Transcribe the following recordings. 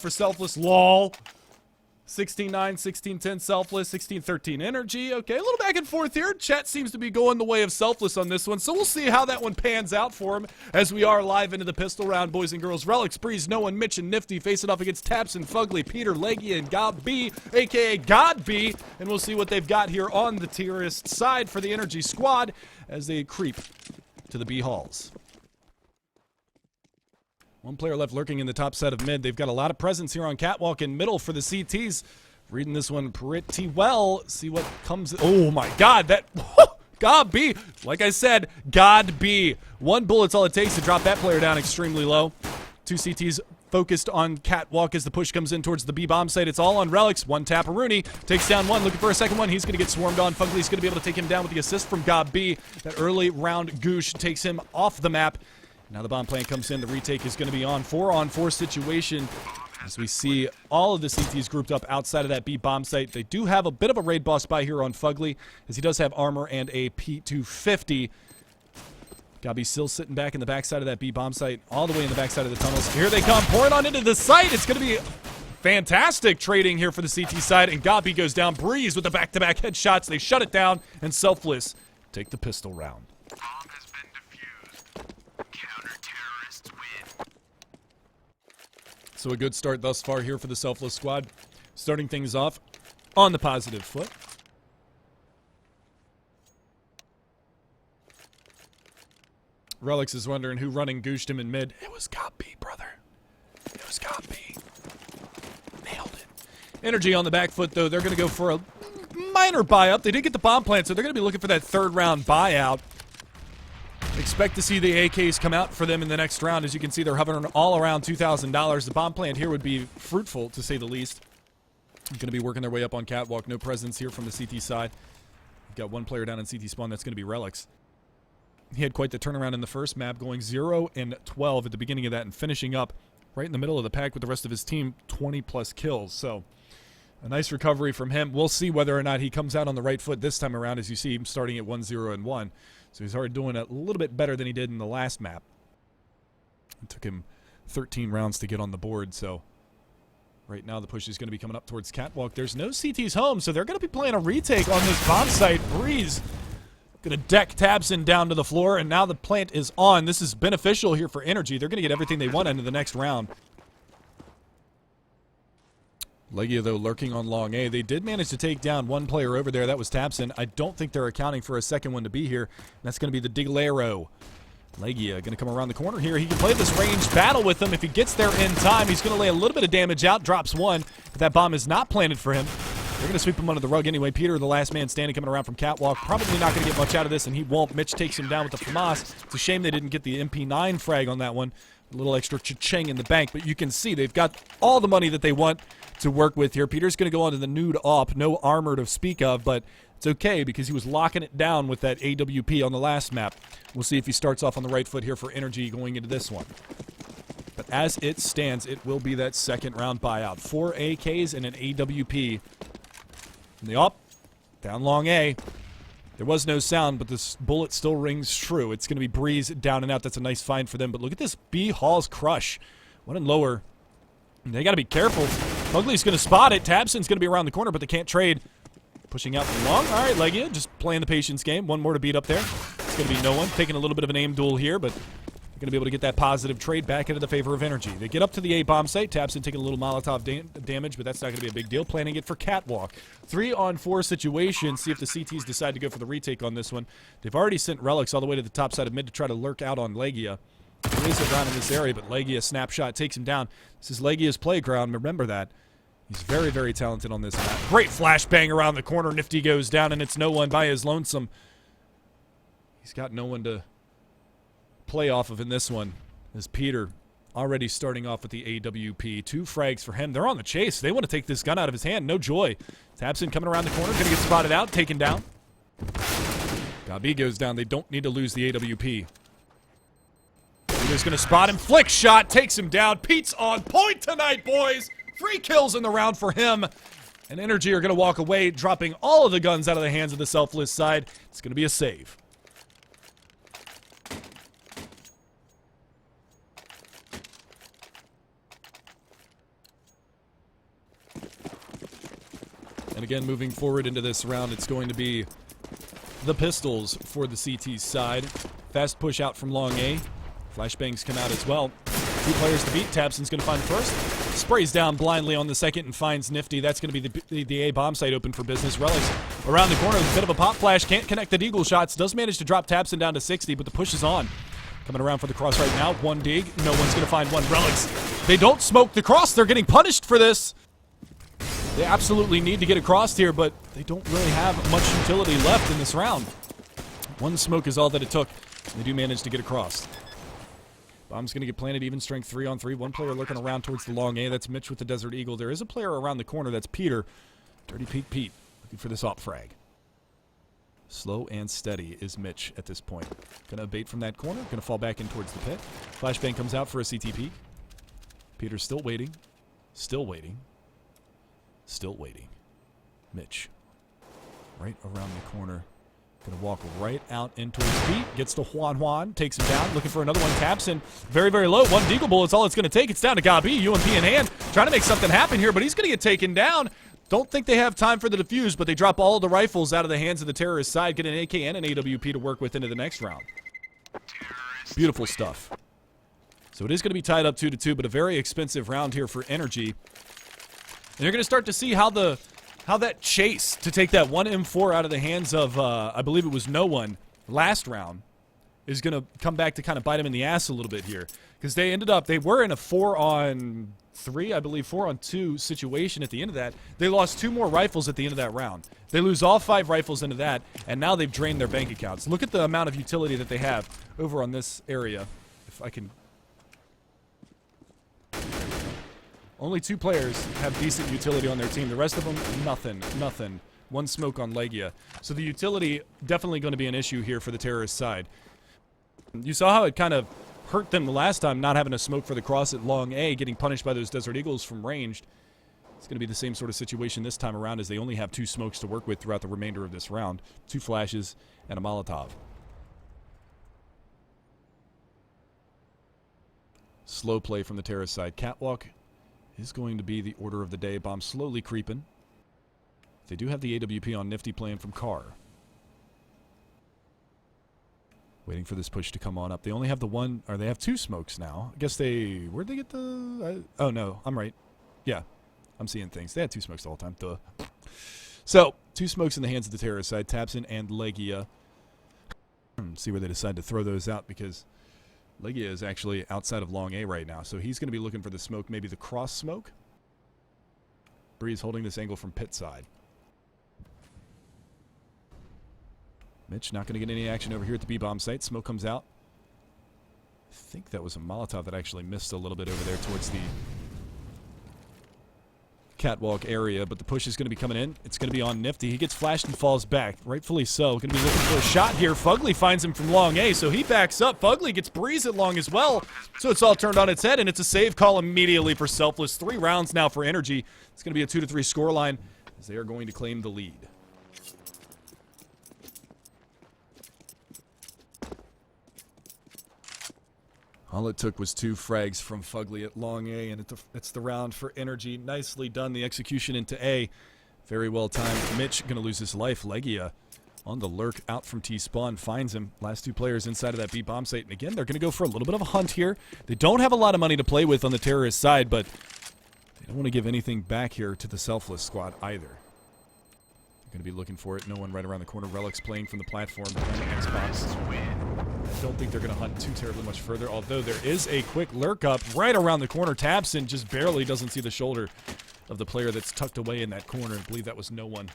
for Selfless. Lol. 16-9, 16-10 Selfless, 16-13 NRG. Okay, a little back and forth here. Chat seems to be going the way of Selfless on this one, so we'll see how that one pans out for him as we are live into the pistol round, boys and girls. Relics, Breeze, No One, Mitch, and Nifty facing off against Tapson, Fugly, Peter, Legia, and God B, a.k.a. God B, and we'll see what they've got here on the terrorist side for the NRG squad as they creep to the B halls. One player left lurking in the top set of mid. They've got a lot of presence here on Catwalk in middle for the CTs. Reading this one pretty well. See what comes. Oh my God, that God B. Like I said, God B. One bullet's all it takes to drop that player down extremely low. Two CTs focused on Catwalk as the push comes in towards the B bomb site. It's all on Relics. One tap Rooney takes down one, looking for a second one. He's going to get swarmed on. Fugly's going to be able to take him down with the assist from God B. That early round goosh takes him off the map. Now the bomb plant comes in. The retake is going to be on 4-on-4 situation as we see all of the CTs grouped up outside of that B bomb site. They do have a bit of a raid boss by here on Fugly as he does have armor and a P250. Gabi still sitting back in the backside of that B bomb site, all the way in the backside of the tunnels. Here they come, pouring on into the site. It's going to be fantastic trading here for the CT side, and Gabi goes down. Breeze with the back-to-back headshots. They shut it down, and Selfless take the pistol round. So a good start thus far here for the Selfless squad. Starting things off on the positive foot. Relics is wondering who running gooshed him in mid. It was God B, brother. It was God B. Nailed it. Energy on the back foot, though. They're going to go for a minor buy-up. They did get the bomb plant, so they're going to be looking for that third round buyout. Expect to see the AKs come out for them in the next round. As you can see, they're hovering all around $2,000. The bomb plant here would be fruitful, to say the least. Going to be working their way up on Catwalk. No presence here from the CT side. We've got one player down in CT spawn. That's going to be Relics. He had quite the turnaround in the first map, going 0-12 at the beginning of that and finishing up right in the middle of the pack with the rest of his team, 20-plus kills. So a nice recovery from him. We'll see whether or not he comes out on the right foot this time around, as you see him starting at 1-0-1. So he's already doing a little bit better than he did in the last map. It took him 13 rounds to get on the board, so right now the push is going to be coming up towards Catwalk. There's no CTs home, so they're going to be playing a retake on this bomb site. Breeze going to deck Tabson down to the floor, and now the plant is on. This is beneficial here for NRG. They're going to get everything they want into the next round. Legia, though, lurking on long A. They did manage to take down one player over there. That was Tabson. I don't think they're accounting for a second one to be here. That's going to be the Diglero. Legia going to come around the corner here. He can play this ranged battle with him. If he gets there in time, he's going to lay a little bit of damage out. Drops one, but that bomb is not planted for him. They're going to sweep him under the rug anyway. Peter, the last man standing, coming around from Catwalk. Probably not going to get much out of this, and he won't. Mitch takes him down with the FAMAS. It's a shame they didn't get the MP9 frag on that one. A little extra cha-ching in the bank, but you can see they've got all the money that they want to work with here. Peter's going to go onto the nude op. No armor to speak of, but it's okay because he was locking it down with that AWP on the last map. We'll see if he starts off on the right foot here for NRG going into this one. But as it stands, it will be that second round buyout. 4 AKs and an AWP. And the op, down long A. There was no sound, but this bullet still rings true. It's going to be Breeze down and out. That's a nice find for them. But look at this B Hall's crush. One and lower. And they got to be careful. Fugly's going to spot it. Tabson's going to be around the corner, but they can't trade. Pushing out from long. All right, Legia, just playing the patience game. One more to beat up there. It's going to be No One. Taking a little bit of an aim duel here, but they're going to be able to get that positive trade back into the favor of NRG. They get up to the A bomb site. Tabson taking a little Molotov damage, but that's not going to be a big deal. Planning it for Catwalk. 3-on-4 situation. See if the CTs decide to go for the retake on this one. They've already sent Relics all the way to the top side of mid to try to lurk out on Legia. There is a round in this area, but Legia snapshot takes him down. This is Legia's playground. Remember that. He's very, very talented on this map. Great flashbang around the corner. Nifty goes down, and it's No One by his lonesome. He's got no one to play off of in this one. As Peter already starting off with the AWP. 2 frags for him. They're on the chase. They want to take this gun out of his hand. No joy. Tabson coming around the corner. Going to get spotted out. Taken down. Gabi goes down. They don't need to lose the AWP. Peter's going to spot him. Flick shot. Takes him down. Pete's on point tonight, boys. 3 kills in the round for him. And NRG are going to walk away, dropping all of the guns out of the hands of the Selfless side. It's going to be a save. And again, moving forward into this round, it's going to be the pistols for the CT side. Fast push out from long A. Flashbangs come out as well. 2 players to beat. Tabson's going to find first. Sprays down blindly on the second and finds Nifty. That's going to be the A bomb site open for business. Relics around the corner with a bit of a pop flash. Can't connect the deagle shots. Does manage to drop Tabson down to 60, but the push is on. Coming around for the cross right now. 1 dig. No one's going to find one. Relics. They don't smoke the cross. They're getting punished for this. They absolutely need to get across here, but they don't really have much utility left in this round. 1 smoke is all that it took. They do manage to get across. Bomb's going to get planted, even strength 3-on-3. 1 player looking around towards the long A. That's Mitch with the Desert Eagle. There is a player around the corner. That's Peter. Dirty Pete Pete looking for this op frag. Slow and steady is Mitch at this point. Going to bait from that corner. Going to fall back in towards the pit. Flashbang comes out for a CT peek. Peter's still waiting. Still waiting. Still waiting. Mitch. Right around the corner. Going to walk right out into his feet. Gets to Juan. Takes him down. Looking for another one. Taps in very, very low. 1 deagle bullet's all it's going to take. It's down to Gabi. UMP in hand. Trying to make something happen here, but he's going to get taken down. Don't think they have time for the defuse, but they drop all the rifles out of the hands of the terrorist side. Get an AK and an AWP to work with into the next round. Beautiful stuff. So it is going to be tied up 2-2, but a very expensive round here for NRG. And you're going to start to see how that chase to take that 1 M4 out of the hands of, I believe it was no one, last round, is going to come back to kind of bite him in the ass a little bit here. Because they were in a 4-on-3, I believe, 4-on-2 situation at the end of that. They lost 2 more rifles at the end of that round. They lose all 5 rifles into that, and now they've drained their bank accounts. Look at the amount of utility that they have over on this area. If I can... Only 2 players have decent utility on their team. The rest of them, nothing. 1 smoke on Legia. So the utility definitely going to be an issue here for the terrorist side. You saw how it kind of hurt them the last time, not having a smoke for the cross at long A, getting punished by those Desert Eagles from ranged. It's going to be the same sort of situation this time around, as they only have 2 smokes to work with throughout the remainder of this round. 2 flashes and a Molotov. Slow play from the terrorist side. Catwalk is going to be the order of the day. Bomb slowly creeping. They do have the AWP on Nifty playing from car. Waiting for this push to come on up. They only have the 1, or they have 2 smokes now. I guess where'd they get the... oh, no, I'm right. Yeah, I'm seeing things. They had 2 smokes the whole time. Duh. So, 2 smokes in the hands of the terrorist side. Tabson and Legia. See where they decide to throw those out, because Legia is actually outside of long A right now. So he's going to be looking for the smoke, maybe the cross smoke. Breeze holding this angle from pit side. Mitch not going to get any action over here at the B-bomb site. Smoke comes out. I think that was a Molotov that actually missed a little bit over there towards the catwalk area, but the push is going to be coming in. It's going to be on Nifty. He gets flashed and falls back. Rightfully so. Going to be looking for a shot here. Fugly finds him from long A, so he backs up. Fugly gets Breeze at long as well, so it's all turned on its head, and it's a save call immediately for Selfless. 3 rounds now for NRG. It's going to be a 2-3 scoreline, as they are going to claim the lead. All it took was 2 frags from Fugly at long A, and it's the round for NRG. Nicely done. The execution into A. Very well timed. Mitch going to lose his life. Legia on the lurk out from T-spawn. Finds him. Last 2 players inside of that B-bomb site. And again, they're going to go for a little bit of a hunt here. They don't have a lot of money to play with on the terrorist side, but they don't want to give anything back here to the Selfless squad either. They're going to be looking for it. No one right around the corner. Relics playing from the platform behind the Xbox. I don't think they're going to hunt too terribly much further, although there is a quick lurk up right around the corner. Tabson just barely doesn't see the shoulder of the player that's tucked away in that corner. I believe that was no one.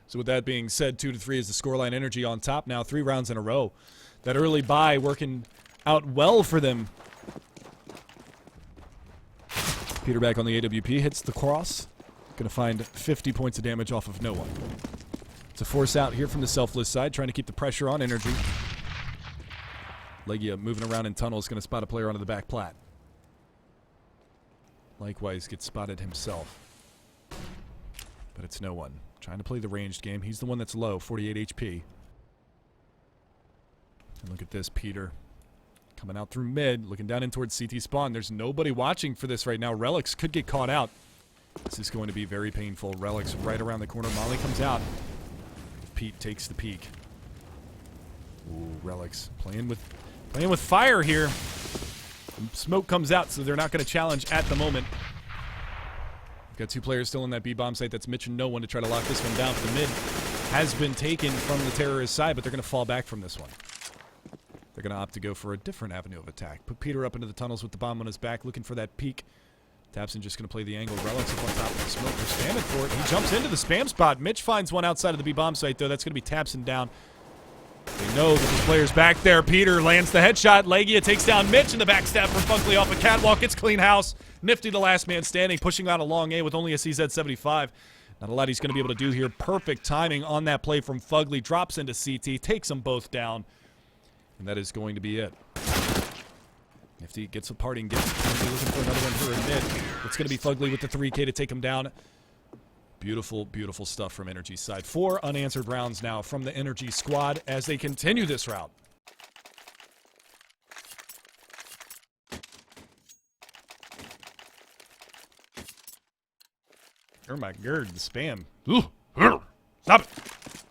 So with that being said, 2-3 is the scoreline. NRG on top now, 3 rounds in a row. That early bye working out well for them. Peter back on the AWP, hits the cross. Going to find 50 points of damage off of no one. It's a force out here from the Selfless side, trying to keep the pressure on NRG. Legia moving around in tunnels, going to spot a player onto the back plat. Likewise gets spotted himself. But it's no one. Trying to play the ranged game. He's the one that's low, 48 HP. And look at this, Peter. Coming out through mid, looking down in towards CT spawn. There's nobody watching for this right now. Relics could get caught out. This is going to be very painful. Relic's right around the corner. Molly comes out. Pete takes the peek. Ooh, Relic's playing with fire here. Smoke comes out, so they're not going to challenge at the moment. We've got two players still in that B-bomb site. That's Mitch and no one to try to lock this one down. The mid has been taken from the terrorist side, but they're going to fall back from this one. They're going to opt to go for a different avenue of attack. Put Peter up into the tunnels with the bomb on his back, looking for that peek. Tapson just going to play the angle. Relic's up on top of the smoke. They're spamming for it. He jumps into the spam spot. Mitch finds one outside of the B-bomb site, though. That's going to be Tapson down. They know that this player's back there. Peter lands the headshot. Legia takes down Mitch in the backstab from Funkley off a catwalk. It's clean house. Nifty, the last man standing, pushing out a long A with only a CZ-75. Not a lot he's going to be able to do here. Perfect timing on that play from Fugly. Drops into CT, takes them both down. And that is going to be it. Nifty gets a parting gift. Looking for another one for a mid. It's going to be Fugly with the 3K to take him down. Beautiful, beautiful stuff from NRG's side. 4 unanswered rounds now from the NRG squad as they continue this route. Oh my god, the spam. Ooh. Stop it.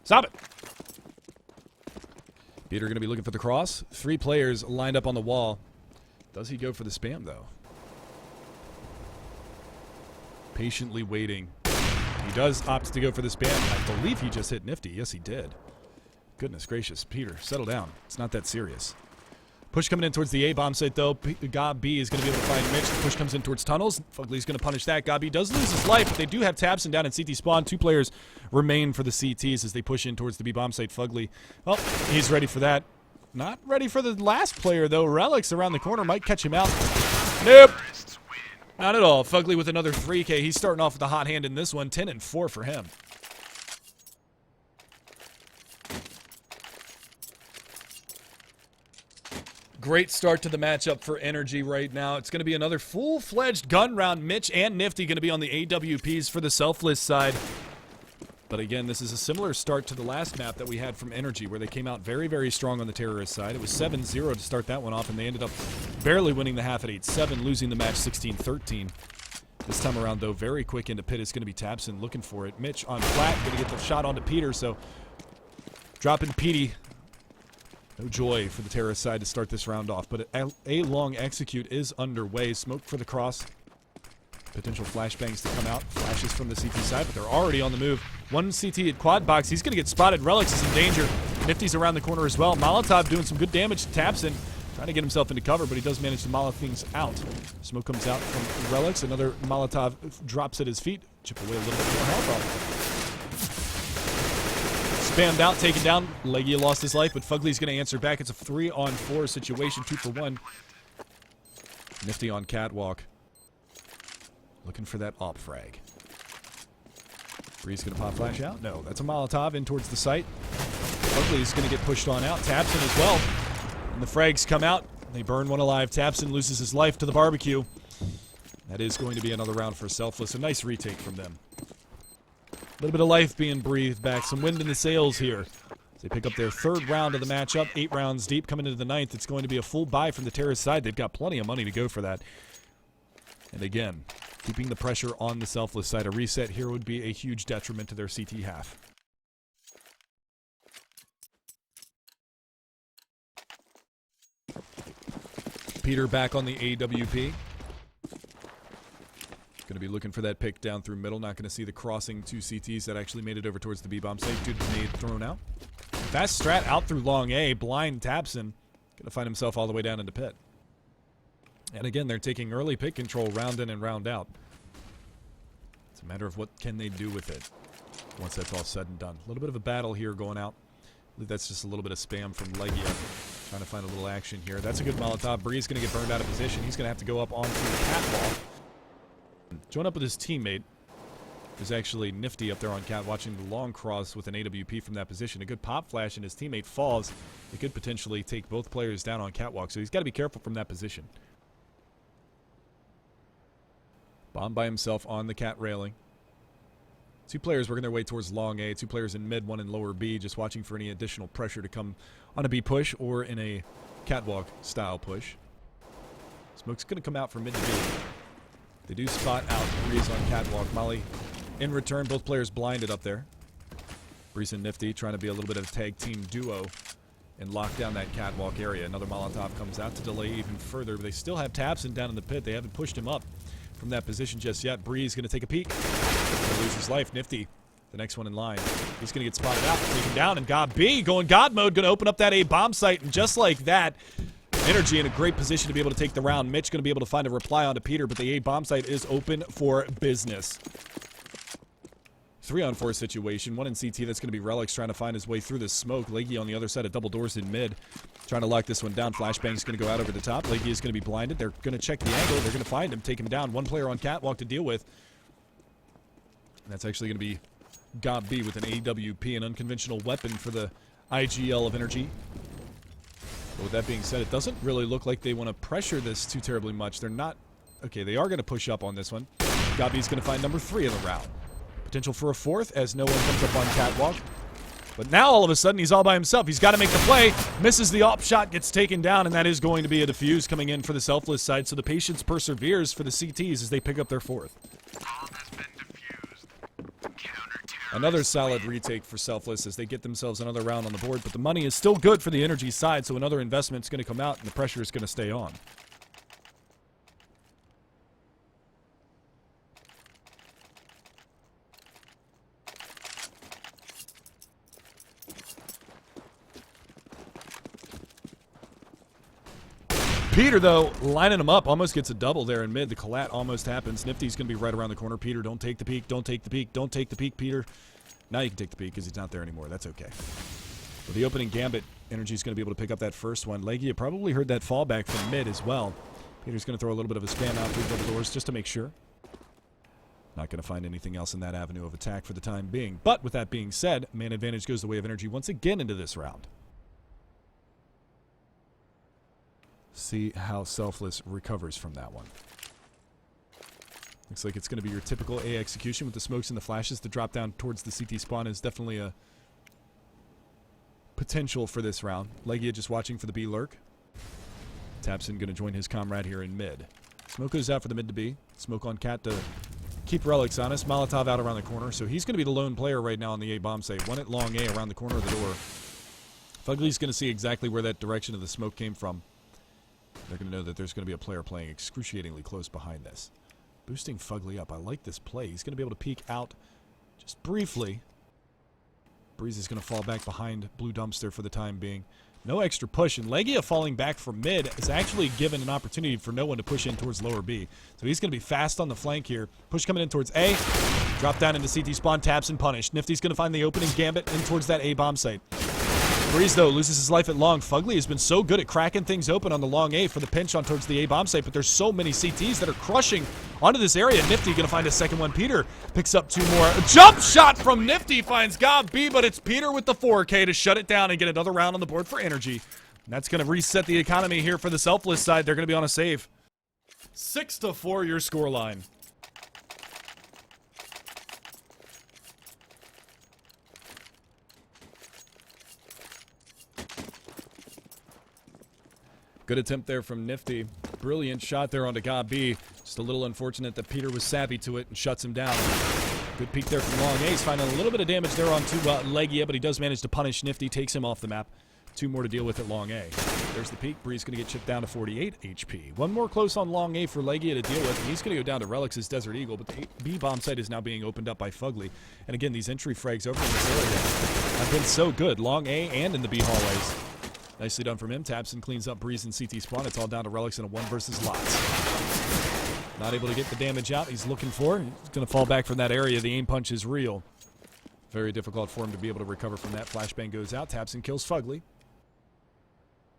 Stop it. Peter going to be looking for the cross. 3 players lined up on the wall. Does he go for the spam, though? Patiently waiting. He does opt to go for the spam. I believe he just hit Nifty. Yes, he did. Goodness gracious. Peter, settle down. It's not that serious. Push coming in towards the A-bomb site, though. Gob B is going to be able to find Mitch. The push comes in towards tunnels. Fugly's going to punish that. Gob B does lose his life, but they do have Tapson down in CT spawn. 2 players remain for the CTs as they push in towards the B-bomb site. Fugly, well, he's ready for that. Not ready for the last player, though. Relic's around the corner. Might catch him out. Nope. Not at all. Fugly with another 3K. He's starting off with a hot hand in this one. 10 and 4 for him. Great start to the matchup for NRG right now. It's going to be another full-fledged gun round. Mitch and Nifty going to be on the AWPs for the Selfless side. But again, this is a similar start to the last map that we had from NRG, where they came out very, very strong on the terrorist side. It was 7-0 to start that one off, and they ended up barely winning the half at 8-7, losing the match 16-13. This time around, though, very quick into pit is going to be Tapson looking for it. Mitch on flat, going to get the shot onto Peter, so dropping Petey. No joy for the terrorist side to start this round off, but a long execute is underway. Smoke for the cross. Potential flashbangs to come out. Flashes from the CT side, but they're already on the move. 1 CT at quad box. He's going to get spotted. Relic's is in danger. Nifty's around the corner as well. Molotov doing some good damage to Tapson. Trying to get himself into cover, but he does manage to molotov things out. Smoke comes out from Relic's. Another Molotov drops at his feet. Chip away a little bit more health off. Spammed out, taken down. Legia lost his life, but Fugly's going to answer back. It's a 3-on-4 situation, 2 for 1. Nifty on catwalk. Looking for that op frag. Bree's going to pop flash out. No, that's a Molotov in towards the site. Fugly's going to get pushed on out. Tapson as well. And the frags come out. They burn one alive. Tapson loses his life to the barbecue. That is going to be another round for Selfless. A nice retake from them. A little bit of life being breathed back. Some wind in the sails here. As they pick up their 3rd round of the matchup. 8 rounds deep coming into the 9th. It's going to be a full buy from the terrorist side. They've got plenty of money to go for that. And again, keeping the pressure on the Selfless side. A reset here would be a huge detriment to their CT half. Peter back on the AWP. Going to be looking for that pick down through middle. Not going to see the crossing 2 CTs that actually made it over towards the B-bomb site. Dude, grenade thrown out. Fast strat out through long A. Blind Tapson. Going to find himself all the way down into pit. And again, they're taking early pick control round in and round out. It's a matter of what can they do with it once that's all said and done. A little bit of a battle here going out. I believe that's just a little bit of spam from Legia. Trying to find a little action here. That's a good Molotov. Bree's going to get burned out of position. He's going to have to go up onto the catwalk. Join up with his teammate. There's actually Nifty up there on cat watching the long cross with an AWP from that position. A good pop flash and his teammate falls. It could potentially take both players down on catwalk, so he's got to be careful from that position. Bomb by himself on the cat railing. 2 players working their way towards long A. 2 players in mid, 1 in lower B, just watching for any additional pressure to come on a B push or in a catwalk style push. Smoke's going to come out from mid to B. They do spot out Breeze on catwalk. Molly in return, both players blinded up there. Breeze and Nifty trying to be a little bit of a tag team duo and lock down that catwalk area. Another Molotov comes out to delay even further, but they still have Tapson down in the pit. They haven't pushed him up from that position just yet. Breeze going to take a peek. Gonna lose his life. Nifty, the next one in line. He's going to get spotted out, taken down, and God B going God mode, going to open up that A bomb site, and just like that, NRG in a great position to be able to take the round. Mitch going to be able to find a reply onto Peter, but the A bomb site is open for business. 3-on-4 situation. One in CT. That's going to be Relics trying to find his way through this smoke. Leggy on the other side of double doors in mid. Trying to lock this one down. Flashbang's going to go out over the top. Leggy is going to be blinded. They're going to check the angle. They're going to find him, take him down. One player on catwalk to deal with. And that's actually going to be Gob B with an AWP, an unconventional weapon for the IGL of NRG. But with that being said, it doesn't really look like they want to pressure this too terribly much. They're not... Okay, they are going to push up on this one. Gob B's going to find number 3 of the round. Potential for a 4th as no one comes up on catwalk. But now all of a sudden he's all by himself. He's got to make the play. Misses the op shot, gets taken down, and that is going to be a defuse coming in for the Selfless side. So the patience perseveres for the CTs as they pick up their 4th. Another solid retake for Selfless as they get themselves another round on the board. But the money is still good for the NRG side, so another investment is going to come out and the pressure is going to stay on. Peter, though, lining him up, almost gets a double there in mid. The collat almost happens. Nifty's going to be right around the corner. Peter, don't take the peek. Don't take the peek. Don't take the peek, Peter. Now you can take the peek because he's not there anymore. That's okay. With the opening gambit, NRG's going to be able to pick up that first one. Leggy, you probably heard that fallback from mid as well. Peter's going to throw a little bit of a spam out through double doors just to make sure. Not going to find anything else in that avenue of attack for the time being. But with that being said, man advantage goes the way of NRG once again into this round. See how Selfless recovers from that one. Looks like it's going to be your typical A execution with the smokes and the flashes. The drop down towards the CT spawn is definitely a potential for this round. Legia just watching for the B lurk. Tapson going to join his comrade here in mid. Smoke goes out for the mid to B. Smoke on Cat to keep Relics honest. Molotov out around the corner, so he's going to be the lone player right now on the A bomb site. One at long A around the corner of the door. Fugly's going to see exactly where that direction of the smoke came from. They're going to know that there's going to be a player playing excruciatingly close behind this. Boosting Fugly up. I like this play. He's going to be able to peek out just briefly. Breeze is going to fall back behind Blue Dumpster for the time being. No extra push, and Legia falling back from mid is actually given an opportunity for no one to push in towards lower B. So he's going to be fast on the flank here. Push coming in towards A. Drop down into CT spawn, taps and punish. Nifty's going to find the opening gambit in towards that A bomb site. Breeze, though, loses his life at long. Fugly has been so good at cracking things open on the long A for the pinch on towards the A bomb site, but there's so many CTs that are crushing onto this area. Nifty going to find a second one. Peter picks up 2 more. A jump shot from Nifty finds Gob B, but it's Peter with the 4K to shut it down and get another round on the board for NRG. And that's going to reset the economy here for the Selfless side. They're going to be on a save. 6-4 your scoreline. Good attempt there from Nifty. Brilliant shot there onto Gob B. Just a little unfortunate that Peter was savvy to it and shuts him down. Good peek there from Long A. He's finding a little bit of damage there onto Legia, but he does manage to punish Nifty. Takes him off the map. 2 more to deal with at Long A. There's the peek. Breeze going to get chipped down to 48 HP. 1 more close on Long A for Legia to deal with. And he's going to go down to Relics' Desert Eagle, but the B bomb site is now being opened up by Fugly. And again, these entry frags over in this area have been so good. Long A and in the B hallways. Nicely done from him. Tapson cleans up Breeze and CT spawn. It's all down to Relics in a 1 versus lots. Not able to get the damage out he's looking for. He's going to fall back from that area. The aim punch is real. Very difficult for him to be able to recover from that. Flashbang goes out. Tapson kills Fugly.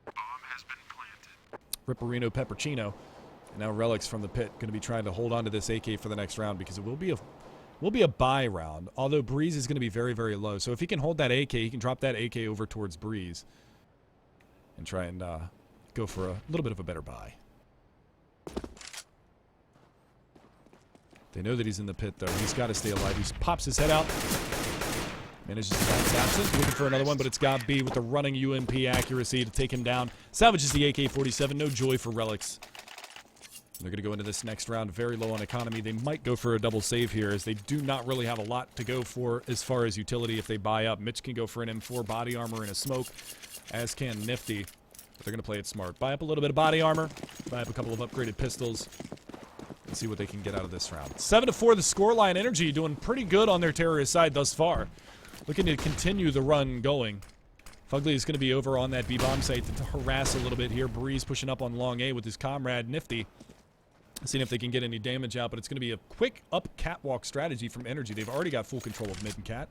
Bomb has been planted. Ripperino Peppercino. And now Relics from the pit going to be trying to hold on to this AK for the next round because it will be a buy round. Although Breeze is going to be very, very low. So if he can hold that AK, he can drop that AK over towards Breeze. And try and go for a little bit of a better buy. They know that he's in the pit, though. He's got to stay alive. He pops his head out. Manages to find Tapson. Looking for another one, but it's Gob B with the running UMP accuracy to take him down. Salvages the AK-47. No joy for Relics. They're going to go into this next round very low on economy. They might go for a double save here, as they do not really have a lot to go for as far as utility if they buy up. Mitch can go for an M4 body armor and a smoke, as can Nifty. But they're going to play it smart. Buy up a little bit of body armor, buy up a couple of upgraded pistols, and see what they can get out of this round. 7-4 the scoreline. Energy doing pretty good on their terrorist side thus far. Looking to continue the run going. Fugly is going to be over on that B-bomb site to harass a little bit here. Breeze pushing up on long A with his comrade Nifty. Seeing if they can get any damage out, but it's going to be a quick up catwalk strategy from Energy. They've already got full control of mid and cat.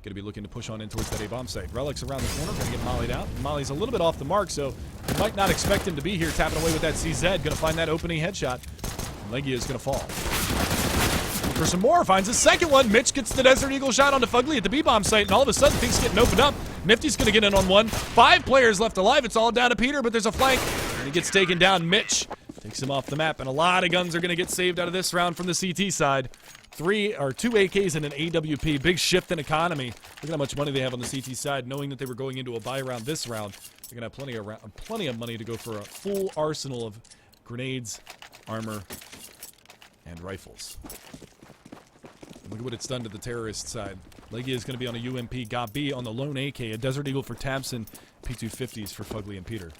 Going to be looking to push on in towards that A-bomb site. Relic's around the corner, going to get mollied out. Molly's a little bit off the mark, so you might not expect him to be here tapping away with that CZ. Going to find that opening headshot. Legia is going to fall. For some more, finds a second one. Mitch gets the Desert Eagle shot onto Fugly at the B-bomb site, and all of a sudden things getting opened up. Nifty's going to get in on one. 5 players left alive. It's all down to Peter, but there's a flank, and he gets taken down. Mitch takes him off the map, and a lot of guns are going to get saved out of this round from the CT side. 2 AKs and an AWP. Big shift in economy. Look at how much money they have on the CT side, knowing that they were going into a buy round this round. They're going to have plenty of money to go for a full arsenal of grenades, armor, and rifles. And look at what it's done to the terrorist side. Legia is going to be on a UMP, got B on the lone AK, a Desert Eagle for Tabson, P250s for Fugly and Peter.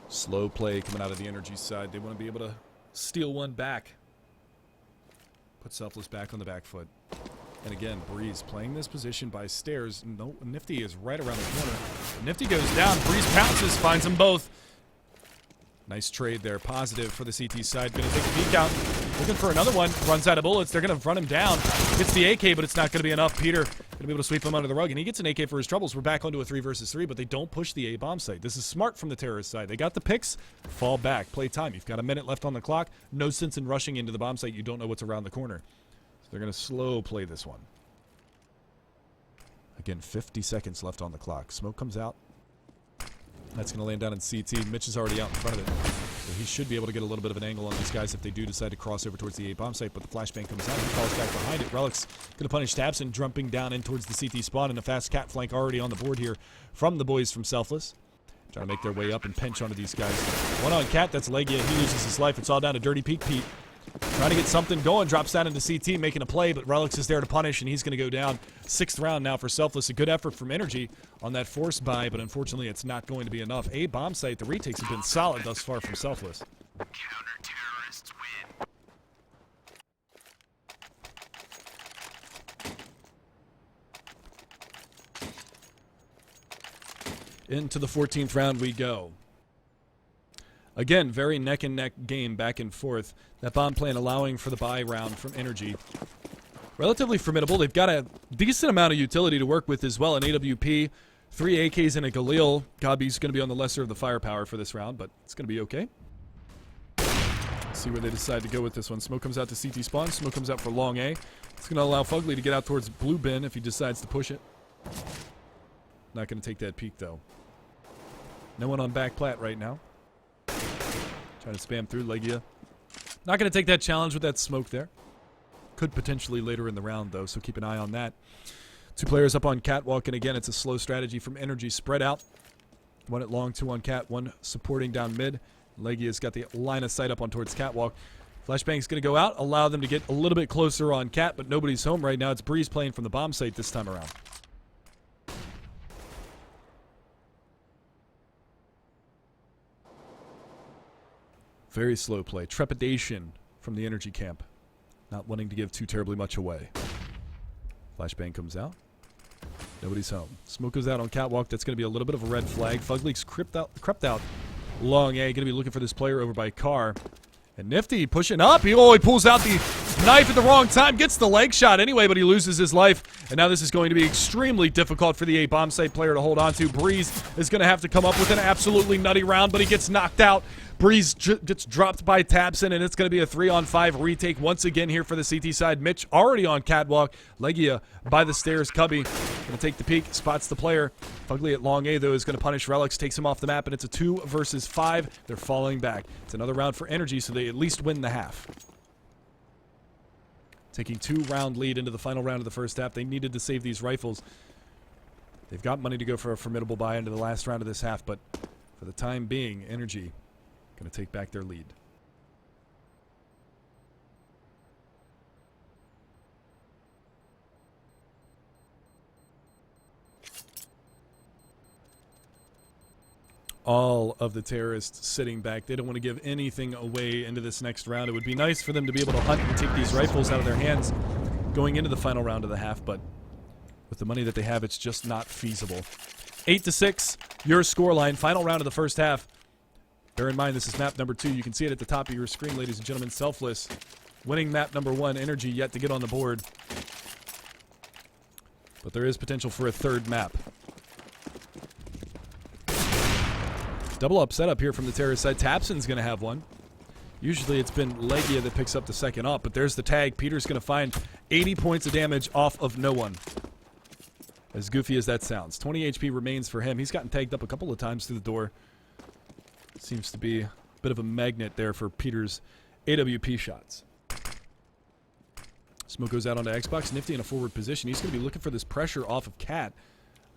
Slow play coming out of the Energy side. They want to be able to steal one back. Put Selfless back on the back foot. And again, Breeze playing this position by stairs. No, Nifty is right around the corner. Nifty goes down. Breeze pounces, finds them both. Nice trade there. Positive for the CT side. Going to take a peek out. Looking for another one. Runs out of bullets. They're going to run him down. Gets the AK, but it's not going to be enough. Peter going to be able to sweep him under the rug. And he gets an AK for his troubles. We're back onto a 3 versus 3, but they don't push the A-bomb site. This is smart from the terrorist side. They got the picks. Fall back. Play time. You've got a minute left on the clock. No sense in rushing into the bomb site. You don't know what's around the corner. So they're going to slow play this one. Again, 50 seconds left on the clock. Smoke comes out. That's going to land down in CT. Mitch is already out in front of it. So he should be able to get a little bit of an angle on these guys if they do decide to cross over towards the A-bomb site. But the flashbang comes out. He falls back behind it. Relic's going to punish Tabson, jumping down in towards the CT spawn. And a fast cat flank already on the board here from the boys from Selfless. Trying to make their way up and pinch onto these guys. One on cat. That's Legia. He loses his life. It's all down to Dirty Peek Pete. Trying to get something going, drops down into CT, making a play, but Relics is there to punish, and he's going to go down. 6th round now for Selfless. A good effort from Energy on that force buy, but unfortunately it's not going to be enough. A bomb site, the retakes have been solid thus far from Selfless. Counter-terrorists win. Into the 14th round we go. Again, very neck-and-neck game, back and forth. That bomb plan allowing for the buy round from Energy. Relatively formidable. They've got a decent amount of utility to work with as well. An AWP, 3 AKs, and a Galil. Gabi's going to be on the lesser of the firepower for this round, but it's going to be okay. Let's see where they decide to go with this one. Smoke comes out to CT spawn. Smoke comes out for long A. It's going to allow Fugly to get out towards blue bin if he decides to push it. Not going to take that peek, though. No one on back plat right now. Trying to spam through Legia. Not going to take that challenge with that smoke there. Could potentially later in the round, though, so keep an eye on that. 2 players up on catwalk, and again, it's a slow strategy from Energy. Spread out. 1 at long, 2 on cat, 1 supporting down mid. Legia's got the line of sight up on towards catwalk. Flashbang's going to go out, allow them to get a little bit closer on cat, but nobody's home right now. It's Breeze playing from the bomb site this time around. Very slow play. Trepidation from the Energy camp. Not wanting to give too terribly much away. Flashbang comes out. Nobody's home. Smoke goes out on catwalk. That's going to be a little bit of a red flag. Fugly's crept out. Long A. Going to be looking for this player over by car. And Nifty pushing up. He pulls out the knife at the wrong time. Gets the leg shot anyway, but he loses his life. And now this is going to be extremely difficult for the A-bomb site player to hold on to. Breeze is going to have to come up with an absolutely nutty round, but he gets knocked out. Breeze gets dropped by Tabson, and it's going to be a 3-on-5 retake once again here for the CT side. Mitch already on catwalk. Legia by the stairs. Cubby going to take the peek, spots the player. Fugly at long A, though, is going to punish Relics, takes him off the map, and it's a 2 versus 5. They're falling back. It's another round for Energy, so they at least win the half. Taking 2-round lead into the final round of the first half. They needed to save these rifles. They've got money to go for a formidable buy into the last round of this half, but for the time being, NRG going to take back their lead. All of the terrorists sitting back. They don't want to give anything away into this next round. It would be nice for them to be able to hunt and take these rifles out of their hands going into the final round of the half, but with the money that they have, it's just not feasible. 8-6, your scoreline. Final round of the first half. Bear in mind, this is map number 2. You can see it at the top of your screen, ladies and gentlemen. Selfless winning map number 1. NRG yet to get on the board. But there is potential for a third map. Double up setup here from the terrorist side. Tapson's going to have one. Usually it's been Legia that picks up the second up, but there's the tag. Peter's going to find 80 points of damage off of no one. As goofy as that sounds. 20 HP remains for him. He's gotten tagged up a couple of times through the door. Seems to be a bit of a magnet there for Peter's AWP shots. Smoke goes out onto Xbox. Nifty in a forward position. He's going to be looking for this pressure off of Cat.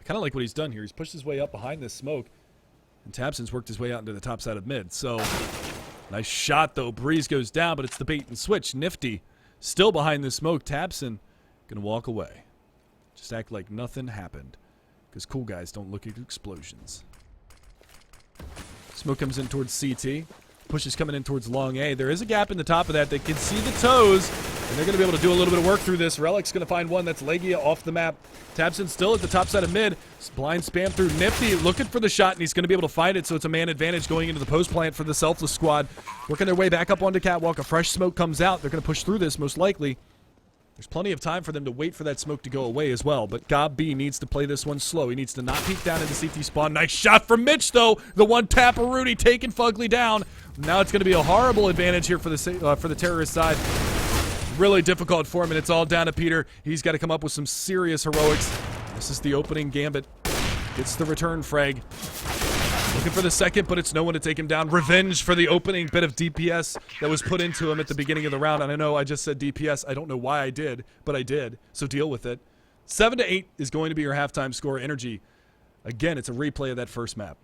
I kind of like what he's done here. He's pushed his way up behind this smoke. And Tapson's worked his way out into the top side of mid. So, nice shot though. Breeze goes down, but it's the bait and switch. Nifty still behind the smoke. Tapson going to walk away. Just act like nothing happened. Because cool guys don't look at explosions. Smoke comes in towards CT. Push is coming in towards long A. There is a gap in the top of that. They can see the toes. And they're going to be able to do a little bit of work through this. Relic's going to find one. That's Legia off the map. Tapson still at the top side of mid. Blind spam through Nifty. Looking for the shot, and he's going to be able to find it. So it's a man advantage going into the post plant for the Selfless squad. Working their way back up onto Catwalk. A fresh smoke comes out. They're going to push through this most likely. There's plenty of time for them to wait for that smoke to go away as well. But Gob B needs to play this one slow. He needs to not peek down into CT spawn. Nice shot from Mitch, though. The one tap of Rudy taking Fugly down. Now it's going to be a horrible advantage here for the terrorist side. Really difficult for him, and it's all down to Peter. He's got to come up with some serious heroics. This is the opening gambit. Gets the return frag. Looking for the second, but it's no one to take him down. Revenge for the opening bit of DPS that was put into him at the beginning of the round. And I know I just said DPS. I don't know why I did, but I did. So deal with it. 7-8 is going to be your halftime score. NRG. Again, it's a replay of that first map.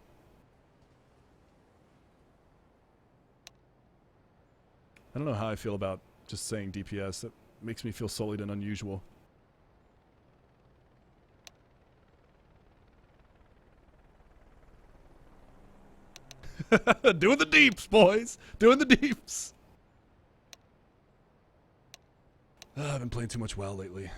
I don't know how I feel about just saying DPS. That makes me feel sullied and unusual. Doing the deeps, boys. Doing the deeps. I've been playing too much WoW lately.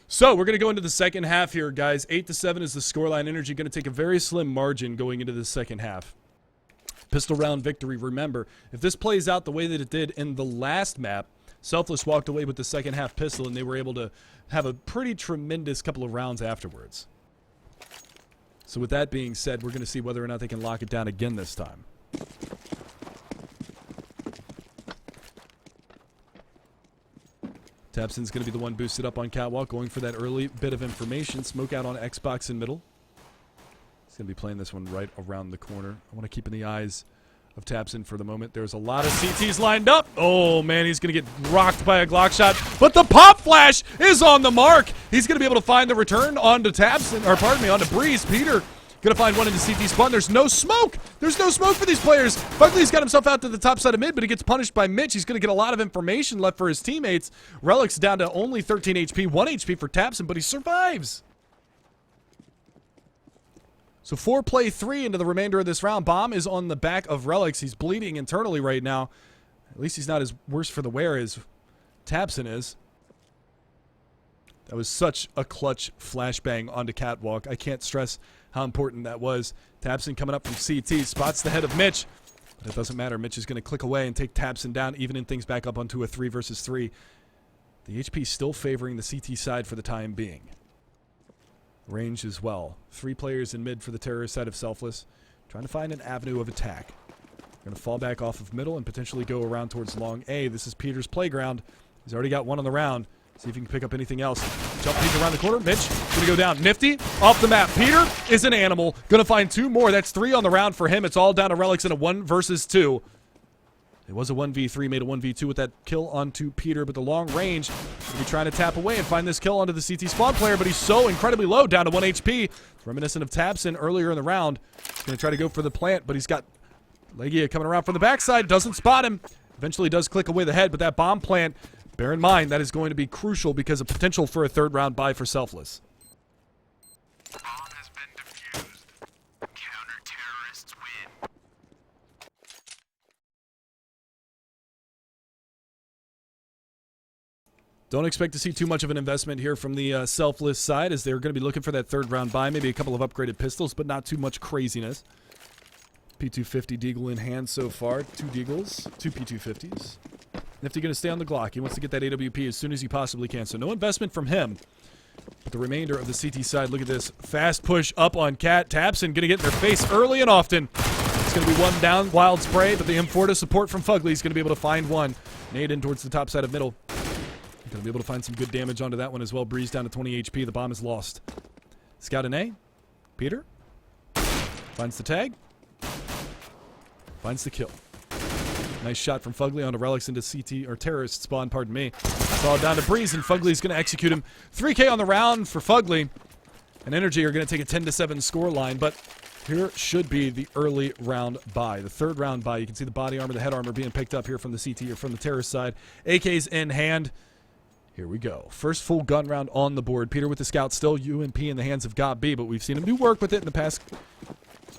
So, we're going to go into the second half here, guys. 8-7 is the scoreline. NRG going to take a very slim margin going into the second half. Pistol round victory. Remember, if this plays out the way that it did in the last map, Selfless walked away with the second half pistol, and they were able to have a pretty tremendous couple of rounds afterwards. So with that being said, we're going to see whether or not they can lock it down again this time. Tapson's going to be the one boosted up on Catwalk, going for that early bit of information. Smoke out on Xbox in middle. He's going to be playing this one right around the corner. I want to keep in the eyes of Tapson for the moment. There's a lot of CTs lined up. Oh, man, he's going to get rocked by a Glock shot. But the pop flash is on the mark. He's going to be able to find the return onto Tapson, or pardon me, onto Breeze. Peter going to find one into CT spawn. There's no smoke. There's no smoke for these players. Fugly's got himself out to the top side of mid, but he gets punished by Mitch. He's going to get a lot of information left for his teammates. Relic's down to only 13 HP, 1 HP for Tapson, but he survives. So 4-play-3 into the remainder of this round. Bomb is on the back of Relics. He's bleeding internally right now. At least he's not as worse for the wear as Tapson is. That was such a clutch flashbang onto Catwalk. I can't stress how important that was. Tapson coming up from CT, spots the head of Mitch. But it doesn't matter. Mitch is going to click away and take Tapson down, evening things back up onto a 3 versus 3. The HP still favoring the CT side for the time being. Range as well. 3 players in mid for the terrorist side of Selfless. Trying to find an avenue of attack. Going to fall back off of middle and potentially go around towards long A. This is Peter's playground. He's already got one on the round. See if he can pick up anything else. Jump peek around the corner. Mitch going to go down. Nifty off the map. Peter is an animal. Going to find 2 more. That's 3 on the round for him. It's all down to Relics in a 1 versus 2. It was a 1v3, made a 1v2 with that kill onto Peter, but the long range, he'll be trying to tap away and find this kill onto the CT spawn player, but he's so incredibly low, down to 1 HP. It's reminiscent of Tabson earlier in the round. He's going to try to go for the plant, but he's got Legia coming around from the backside, doesn't spot him. Eventually does click away the head, but that bomb plant, bear in mind, that is going to be crucial because of potential for a third round buy for Selfless. Bomb has been defused. Counter-terrorists win. Don't expect to see too much of an investment here from the Selfless side, as they're going to be looking for that third round buy, maybe a couple of upgraded pistols, but not too much craziness. P250 Deagle in hand so far. 2 Deagles, 2 P250s. Nifty going to stay on the Glock. He wants to get that AWP as soon as he possibly can. So no investment from him. But the remainder of the CT side, look at this. Fast push up on Cat. Tabson going to get in their face early and often. It's going to be one down, wild spray, but the M4 to support from Fugly is going to be able to find one. Nade in towards the top side of middle. Going to be able to find some good damage onto that one as well. Breeze down to 20 HP. The bomb is lost. Scout an A. Peter. Finds the tag. Finds the kill. Nice shot from Fugly onto Relics into CT, or terrorist spawn, pardon me. It's all down to Breeze, and Fugly's going to execute him. 3K on the round for Fugly. And NRG are going to take a 10-7 score line, but here should be the early round buy. The third round buy. You can see the body armor, the head armor being picked up here from the CT or from the terrorist side. AK's in hand. Here we go. First full gun round on the board. Peter with the scout, still UMP in the hands of God B, but we've seen him do work with it in the past.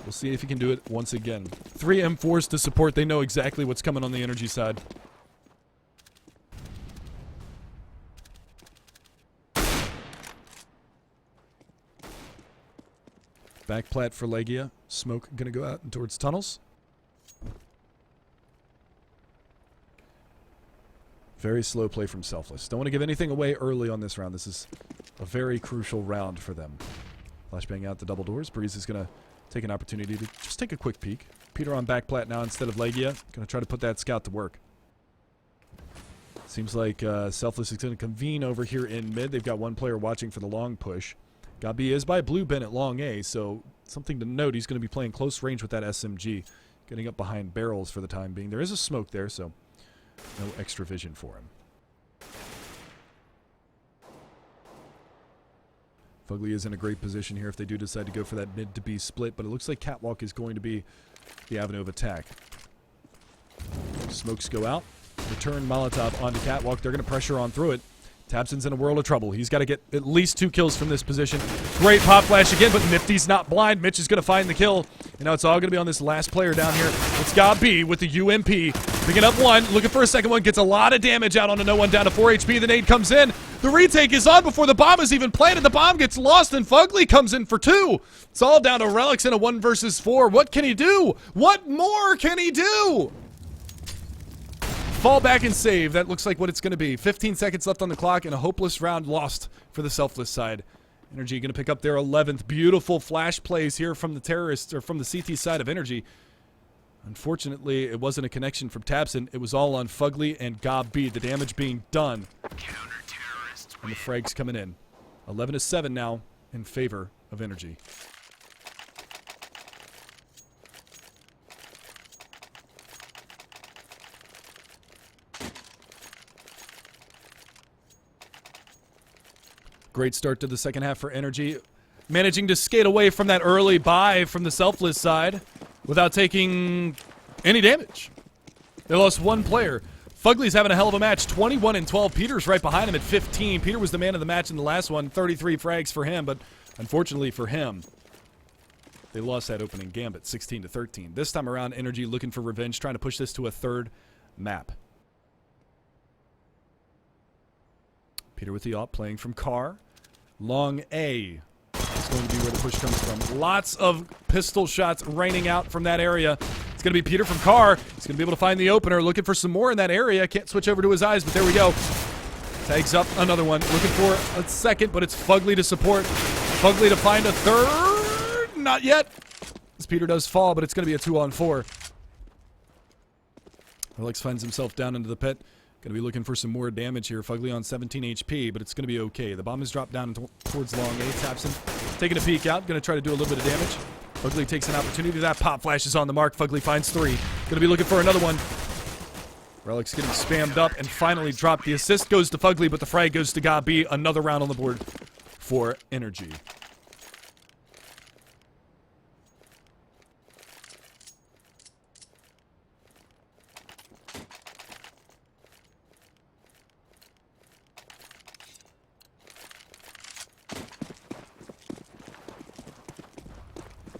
We'll see if he can do it once again. 3 M4s to support. They know exactly what's coming on the energy side. Back plat for Legia. Smoke going to go out towards tunnels. Very slow play from Selfless. Don't want to give anything away early on this round. This is a very crucial round for them. Flashbang out the double doors. Breeze is going to take an opportunity to just take a quick peek. Peter on back plat now instead of Legia. Going to try to put that scout to work. Seems like Selfless is going to convene over here in mid. They've got one player watching for the long push. Gabi is by Blue Ben at long A, so something to note. He's going to be playing close range with that SMG. Getting up behind barrels for the time being. There is a smoke there, so no extra vision for him. Fugly is in a great position here if they do decide to go for that mid to B split, but it looks like Catwalk is going to be the avenue of attack. Smokes go out. Return Molotov onto Catwalk. They're going to pressure on through it. Tabson's in a world of trouble. He's got to get at least 2 kills from this position. Great pop flash again, but Nifty's not blind. Mitch is going to find the kill. And now it's all going to be on this last player down here. It's Gabi with the UMP. Picking up one, looking for a second one. Gets a lot of damage out onto no one, down to 4 HP. The nade comes in. The retake is on before the bomb is even planted. The bomb gets lost, and Fugly comes in for 2. It's all down to Relics in a 1 versus 4. What can he do? What more can he do? Fall back and save. That looks like what it's going to be. 15 seconds left on the clock, and a hopeless round lost for the Selfless side. NRG going to pick up their 11th. Beautiful flash plays here from the terrorists, or from the CT side of NRG. Unfortunately, it wasn't a connection from Tabson. It was all on Fugly and Gob B. The damage being done. And the frags coming in. 11-7 now in favor of NRG. Great start to the second half for NRG. Managing to skate away from that early buy from the Selfless side without taking any damage. They lost 1 player. Fugly's having a hell of a match. 21-12. Peter's right behind him at 15. Peter was the man of the match in the last one. 33 frags for him, but unfortunately for him, they lost that opening gambit, 16-13. This time around, NRG looking for revenge, trying to push this to a 3rd map. Peter with the op, playing from car. Long A is going to be where the push comes from. Lots of pistol shots raining out from that area. It's going to be Peter from car. He's going to be able to find the opener. Looking for some more in that area. Can't switch over to his eyes, but there we go. Tags up another one. Looking for a second, but it's Fugly to support. Fugly to find a 3rd. Not yet. As Peter does fall, but it's going to be a 2-on-4. Alex finds himself down into the pit. Going to be looking for some more damage here. Fugly on 17 HP, but it's going to be okay. The bomb is dropped down towards long A. Tabson taking a peek out. Going to try to do a little bit of damage. Fugly takes an opportunity. That pop flash is on the mark. Fugly finds 3. Going to be looking for another one. Relic's getting spammed up and finally dropped. The assist goes to Fugly, but the frag goes to Gabi. Another round on the board for NRG.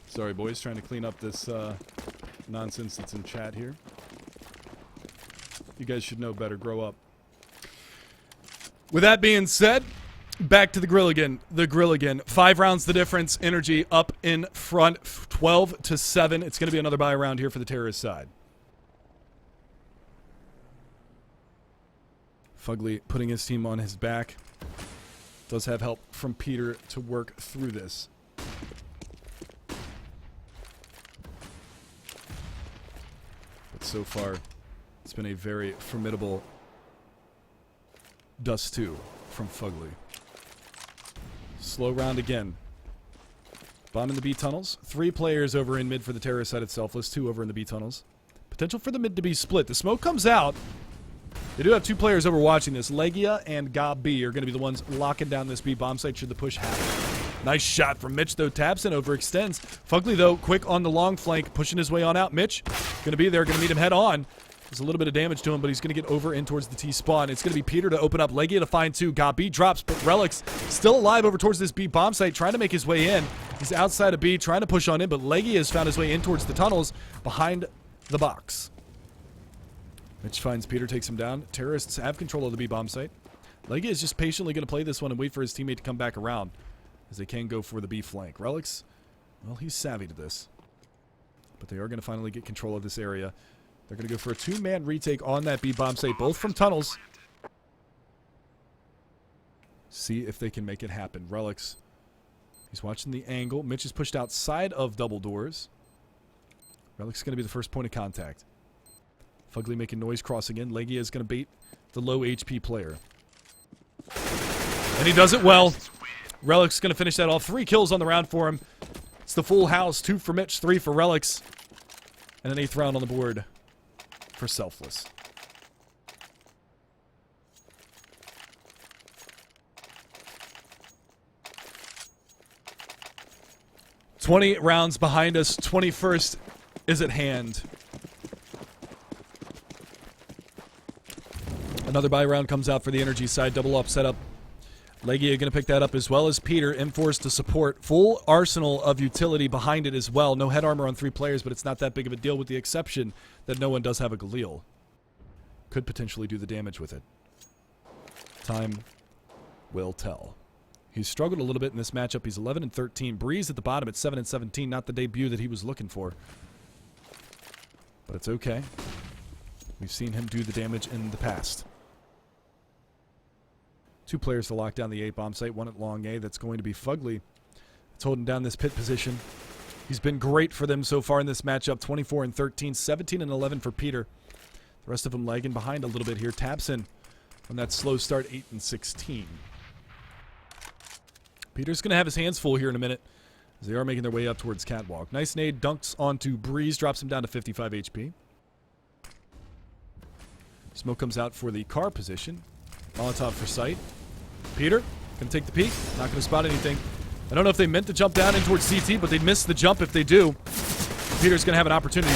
Sorry, boys, trying to clean up this nonsense that's in chat here. You guys should know better. Grow up. With that being said, back to the grill again. The grill again. 5 rounds the difference. NRG up in front, 12-7. It's going to be another buy round here for the terrorist side. Fugly putting his team on his back. Does have help from Peter to work through this. But so far, it's been a very formidable dust2 from Fugly. Slow round again. Bomb in the B tunnels. 3 players over in mid for the terrorist side of Selfless. 2 over in the B tunnels. Potential for the mid to be split. The smoke comes out. They do have 2 players over watching this. Legia and Gabi are going to be the ones locking down this B bomb site should the push happen. Nice shot from Mitch, though. Tabson overextends. Fugly, though, quick on the long flank, pushing his way on out. Mitch going to be there, going to meet him head on. There's a little bit of damage to him, but he's going to get over in towards the T spawn. It's going to be Peter to open up. Legia to find 2. Gabi drops, but Relic's still alive over towards this B bomb site, trying to make his way in. He's outside of B, trying to push on in, but Legia has found his way in towards the tunnels behind the box. Mitch finds Peter, takes him down. Terrorists have control of the B bomb site. Legia is just patiently going to play this one and wait for his teammate to come back around, as they can go for the B flank. Relic's, well, he's savvy to this. But they are going to finally get control of this area. They're going to go for a 2-man retake on that B bomb site, both from tunnels. See if they can make it happen. Relic's, he's watching the angle. Mitch is pushed outside of double doors. Relic's going to be the first point of contact. Fugly making noise crossing in. Legia is going to bait the low HP player. And he does it well. Relic's going to finish that off. 3 kills on the round for him. It's the full house. 2 for Mitch, 3 for Relic's. And an 8th round on the board for Selfless. $20 rounds behind us. 21st is at hand. Another buy round comes out for the NRG side. Double up setup. Legia going to pick that up as well as Peter. M4's to support. Full arsenal of utility behind it as well. No head armor on 3 players, but it's not that big of a deal with the exception that no one does have a Galil. Could potentially do the damage with it. Time will tell. He's struggled a little bit in this matchup. He's 11-13. Breeze at the bottom at 7-17. Not the debut that he was looking for. But it's okay. We've seen him do the damage in the past. 2 players to lock down the A bomb site. 1 at long A. That's going to be Fugly. It's holding down this pit position. He's been great for them so far in this matchup. 24-13. 17-11 for Peter. The rest of them lagging behind a little bit here. Tabson on that slow start. 8-16. Peter's going to have his hands full here in a minute as they are making their way up towards Catwalk. Nice nade. Dunks onto Breeze. Drops him down to 55 HP. Smoke comes out for the car position. Molotov for sight. Peter, gonna take the peek. Not gonna spot anything. I don't know if they meant to jump down in towards CT, but they'd miss the jump if they do. Peter's gonna have an opportunity,